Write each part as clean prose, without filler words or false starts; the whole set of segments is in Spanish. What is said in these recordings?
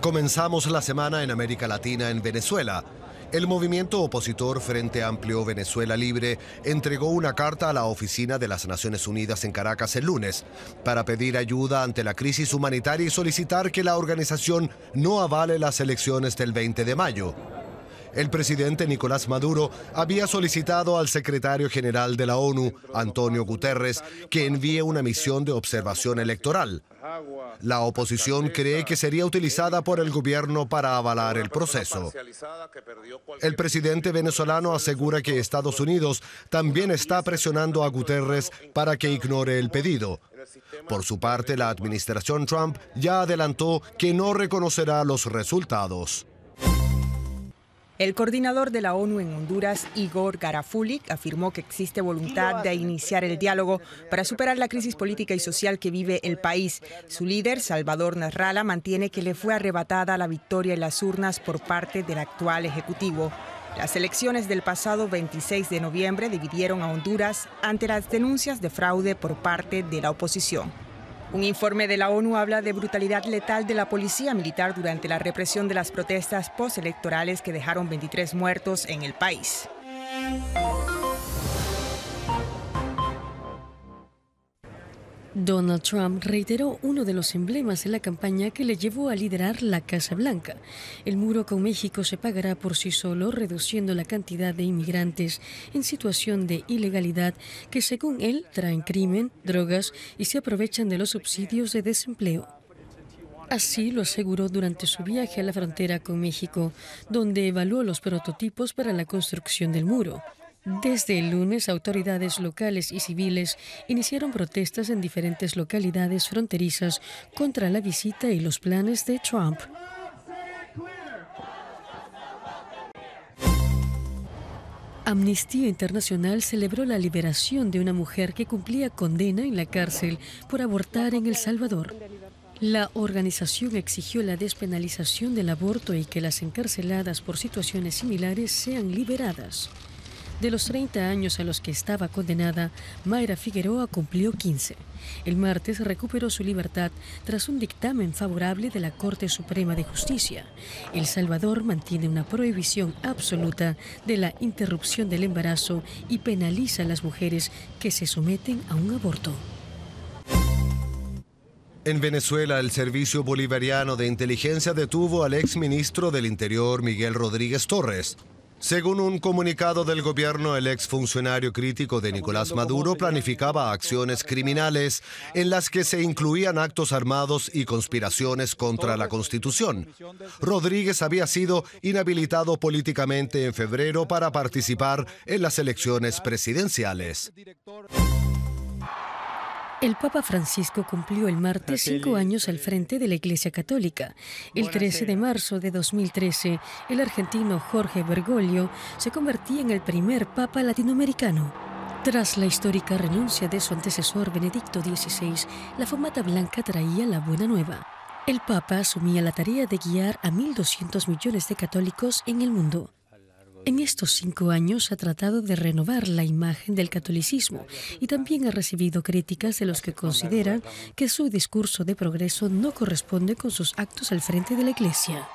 Comenzamos la semana en América Latina en Venezuela. El movimiento opositor Frente Amplio Venezuela Libre entregó una carta a la Oficina de las Naciones Unidas en Caracas el lunes para pedir ayuda ante la crisis humanitaria y solicitar que la organización no avale las elecciones del 20 de mayo. El presidente Nicolás Maduro había solicitado al secretario general de la ONU, Antonio Guterres, que envíe una misión de observación electoral. La oposición cree que sería utilizada por el gobierno para avalar el proceso. El presidente venezolano asegura que Estados Unidos también está presionando a Guterres para que ignore el pedido. Por su parte, la administración Trump ya adelantó que no reconocerá los resultados. El coordinador de la ONU en Honduras, Igor Garafulli, afirmó que existe voluntad de iniciar el diálogo para superar la crisis política y social que vive el país. Su líder, Salvador Nasralla, mantiene que le fue arrebatada la victoria en las urnas por parte del actual ejecutivo. Las elecciones del pasado 26 de noviembre dividieron a Honduras ante las denuncias de fraude por parte de la oposición. Un informe de la ONU habla de brutalidad letal de la policía militar durante la represión de las protestas postelectorales que dejaron 23 muertos en el país. Donald Trump reiteró uno de los emblemas de la campaña que le llevó a liderar la Casa Blanca. El muro con México se pagará por sí solo, reduciendo la cantidad de inmigrantes en situación de ilegalidad que, según él, traen crimen, drogas y se aprovechan de los subsidios de desempleo. Así lo aseguró durante su viaje a la frontera con México, donde evaluó los prototipos para la construcción del muro. Desde el lunes, autoridades locales y civiles iniciaron protestas en diferentes localidades fronterizas contra la visita y los planes de Trump. Amnistía Internacional celebró la liberación de una mujer que cumplía condena en la cárcel por abortar en El Salvador. La organización exigió la despenalización del aborto y que las encarceladas por situaciones similares sean liberadas. De los 30 años a los que estaba condenada, Mayra Figueroa cumplió 15. El martes recuperó su libertad tras un dictamen favorable de la Corte Suprema de Justicia. El Salvador mantiene una prohibición absoluta de la interrupción del embarazo y penaliza a las mujeres que se someten a un aborto. En Venezuela, el Servicio Bolivariano de Inteligencia detuvo al exministro del Interior, Miguel Rodríguez Torres. Según un comunicado del gobierno, el exfuncionario crítico de Nicolás Maduro planificaba acciones criminales en las que se incluían actos armados y conspiraciones contra la Constitución. Rodríguez había sido inhabilitado políticamente en febrero para participar en las elecciones presidenciales. El Papa Francisco cumplió el martes 5 años al frente de la Iglesia Católica. El 13 de marzo de 2013, el argentino Jorge Bergoglio se convertía en el primer Papa latinoamericano. Tras la histórica renuncia de su antecesor Benedicto XVI, la fumata blanca traía la buena nueva. El Papa asumía la tarea de guiar a 1.200 millones de católicos en el mundo. En estos 5 años ha tratado de renovar la imagen del catolicismo y también ha recibido críticas de los que consideran que su discurso de progreso no corresponde con sus actos al frente de la Iglesia.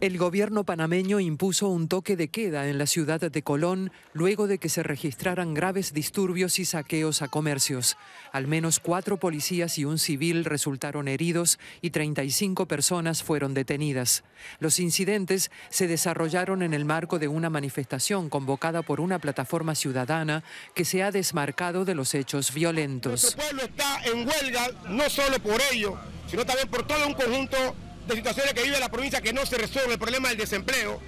El gobierno panameño impuso un toque de queda en la ciudad de Colón luego de que se registraran graves disturbios y saqueos a comercios. Al menos 4 policías y un civil resultaron heridos y 35 personas fueron detenidas. Los incidentes se desarrollaron en el marco de una manifestación convocada por una plataforma ciudadana que se ha desmarcado de los hechos violentos. Nuestro pueblo está en huelga no solo por ello, sino también por todo un conjunto de situaciones que vive la provincia que no se resuelve, el problema del desempleo.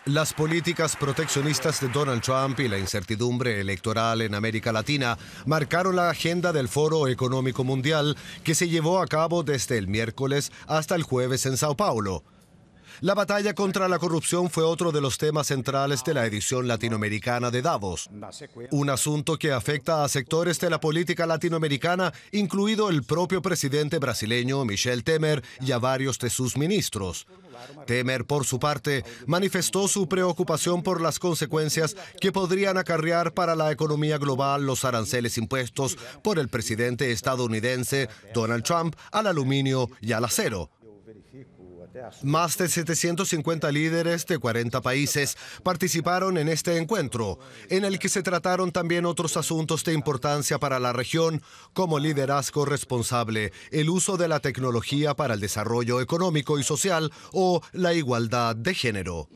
Las políticas proteccionistas de Donald Trump y la incertidumbre electoral en América Latina marcaron la agenda del Foro Económico Mundial que se llevó a cabo desde el miércoles hasta el jueves en Sao Paulo. La batalla contra la corrupción fue otro de los temas centrales de la edición latinoamericana de Davos. Un asunto que afecta a sectores de la política latinoamericana, incluido el propio presidente brasileño Michel Temer y a varios de sus ministros. Temer, por su parte, manifestó su preocupación por las consecuencias que podrían acarrear para la economía global los aranceles impuestos por el presidente estadounidense Donald Trump al aluminio y al acero. Más de 750 líderes de 40 países participaron en este encuentro, en el que se trataron también otros asuntos de importancia para la región, como liderazgo responsable, el uso de la tecnología para el desarrollo económico y social o la igualdad de género.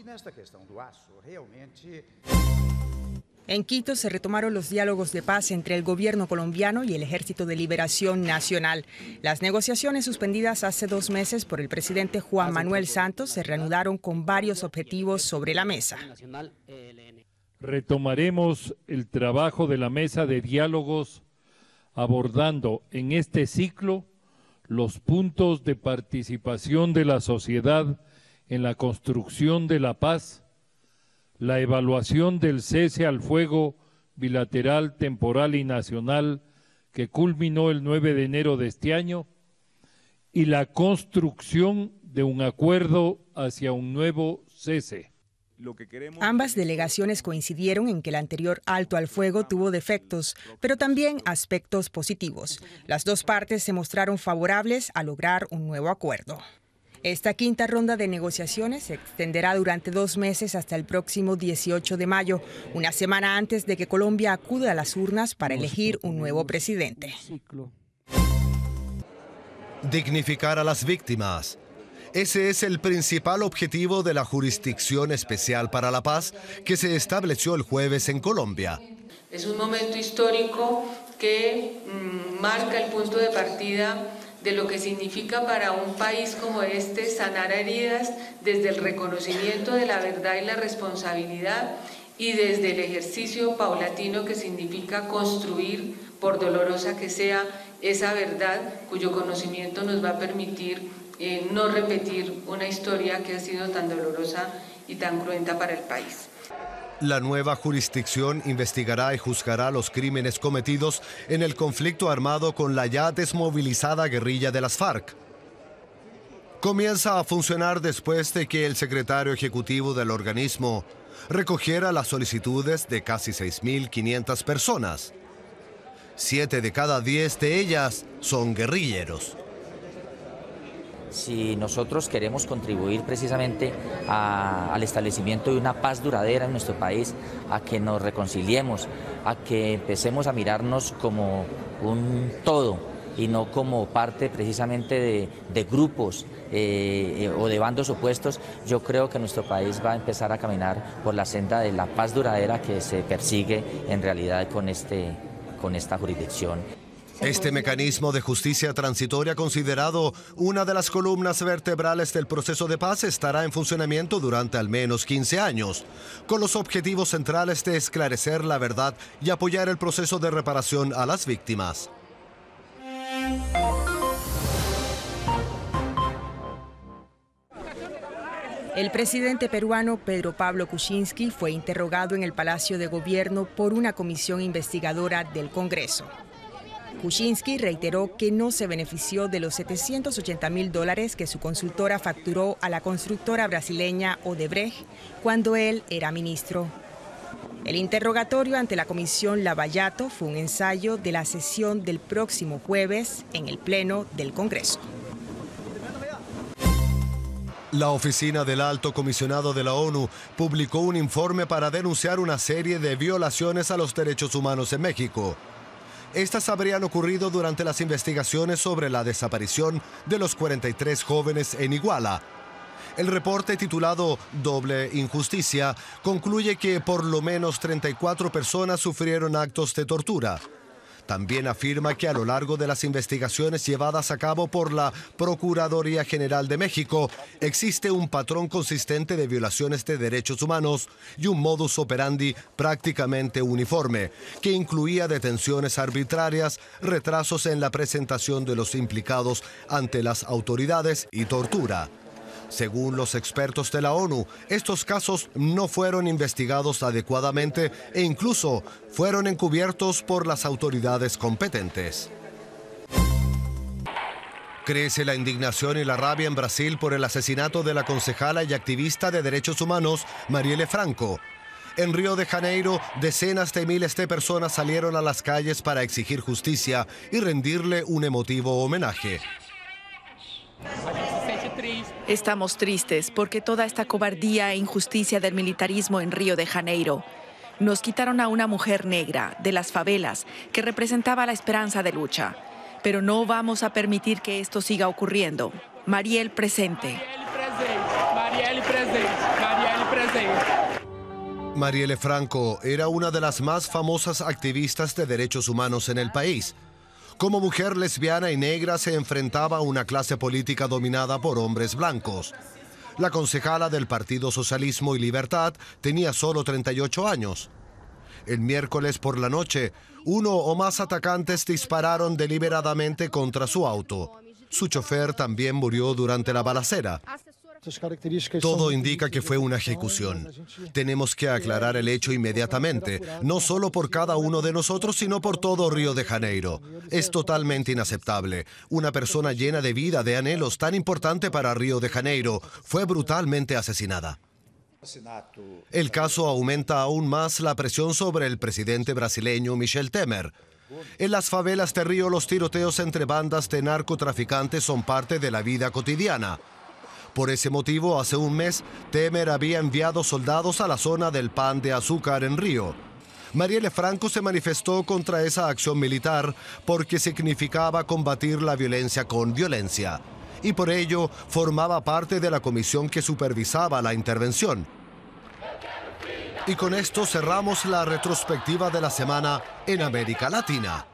En Quito se retomaron los diálogos de paz entre el gobierno colombiano y el Ejército de Liberación Nacional. Las negociaciones suspendidas hace 2 meses por el presidente Juan Manuel Santos se reanudaron con varios objetivos sobre la mesa. Retomaremos el trabajo de la mesa de diálogos abordando en este ciclo los puntos de participación de la sociedad en la construcción de la paz, la evaluación del cese al fuego bilateral, temporal y nacional que culminó el 9 de enero de este año y la construcción de un acuerdo hacia un nuevo cese. Ambas delegaciones coincidieron en que el anterior alto al fuego tuvo defectos, pero también aspectos positivos. Las dos partes se mostraron favorables a lograr un nuevo acuerdo. Esta quinta ronda de negociaciones se extenderá durante 2 meses hasta el próximo 18 de mayo, una semana antes de que Colombia acuda a las urnas para elegir un nuevo presidente. Dignificar a las víctimas. Ese es el principal objetivo de la Jurisdicción Especial para la Paz que se estableció el jueves en Colombia. Es un momento histórico que marca el punto de partida de lo que significa para un país como este sanar heridas desde el reconocimiento de la verdad y la responsabilidad y desde el ejercicio paulatino que significa construir, por dolorosa que sea, esa verdad cuyo conocimiento nos va a permitir no repetir una historia que ha sido tan dolorosa y tan cruenta para el país. La nueva jurisdicción investigará y juzgará los crímenes cometidos en el conflicto armado con la ya desmovilizada guerrilla de las FARC. Comienza a funcionar después de que el secretario ejecutivo del organismo recogiera las solicitudes de casi 6.500 personas. 7 de cada 10 de ellas son guerrilleros. Si nosotros queremos contribuir precisamente al establecimiento de una paz duradera en nuestro país, a que nos reconciliemos, a que empecemos a mirarnos como un todo y no como parte precisamente de grupos o de bandos opuestos, yo creo que nuestro país va a empezar a caminar por la senda de la paz duradera que se persigue en realidad con esta jurisdicción. Este mecanismo de justicia transitoria, considerado una de las columnas vertebrales del proceso de paz, estará en funcionamiento durante al menos 15 años, con los objetivos centrales de esclarecer la verdad y apoyar el proceso de reparación a las víctimas. El presidente peruano Pedro Pablo Kuczynski fue interrogado en el Palacio de Gobierno por una comisión investigadora del Congreso. Kuczynski reiteró que no se benefició de los $780.000 que su consultora facturó a la constructora brasileña Odebrecht cuando él era ministro. El interrogatorio ante la comisión Lavallato fue un ensayo de la sesión del próximo jueves en el Pleno del Congreso. La Oficina del Alto Comisionado de la ONU publicó un informe para denunciar una serie de violaciones a los derechos humanos en México. Estas habrían ocurrido durante las investigaciones sobre la desaparición de los 43 jóvenes en Iguala. El reporte, titulado Doble Injusticia, concluye que por lo menos 34 personas sufrieron actos de tortura. También afirma que a lo largo de las investigaciones llevadas a cabo por la Procuraduría General de México, existe un patrón consistente de violaciones de derechos humanos y un modus operandi prácticamente uniforme, que incluía detenciones arbitrarias, retrasos en la presentación de los implicados ante las autoridades y tortura. Según los expertos de la ONU, estos casos no fueron investigados adecuadamente e incluso fueron encubiertos por las autoridades competentes. Crece la indignación y la rabia en Brasil por el asesinato de la concejala y activista de derechos humanos Marielle Franco. En Río de Janeiro, decenas de miles de personas salieron a las calles para exigir justicia y rendirle un emotivo homenaje. Estamos tristes porque toda esta cobardía e injusticia del militarismo en Río de Janeiro. Nos quitaron a una mujer negra de las favelas que representaba la esperanza de lucha. Pero no vamos a permitir que esto siga ocurriendo. Marielle presente. Marielle presente. Marielle presente. Marielle Franco era una de las más famosas activistas de derechos humanos en el país. Como mujer lesbiana y negra se enfrentaba a una clase política dominada por hombres blancos. La concejala del Partido Socialismo y Libertad tenía solo 38 años. El miércoles por la noche, uno o más atacantes dispararon deliberadamente contra su auto. Su chofer también murió durante la balacera. Todo indica que fue una ejecución. Tenemos que aclarar el hecho inmediatamente, no solo por cada uno de nosotros, sino por todo Río de Janeiro. Es totalmente inaceptable. Una persona llena de vida, de anhelos, tan importante para Río de Janeiro, fue brutalmente asesinada. El caso aumenta aún más la presión sobre el presidente brasileño Michel Temer. En las favelas de Río, los tiroteos entre bandas de narcotraficantes son parte de la vida cotidiana. Por ese motivo, hace un mes, Temer había enviado soldados a la zona del pan de azúcar en Río. Marielle Franco se manifestó contra esa acción militar porque significaba combatir la violencia con violencia. Y por ello formaba parte de la comisión que supervisaba la intervención. Y con esto cerramos la retrospectiva de la semana en América Latina.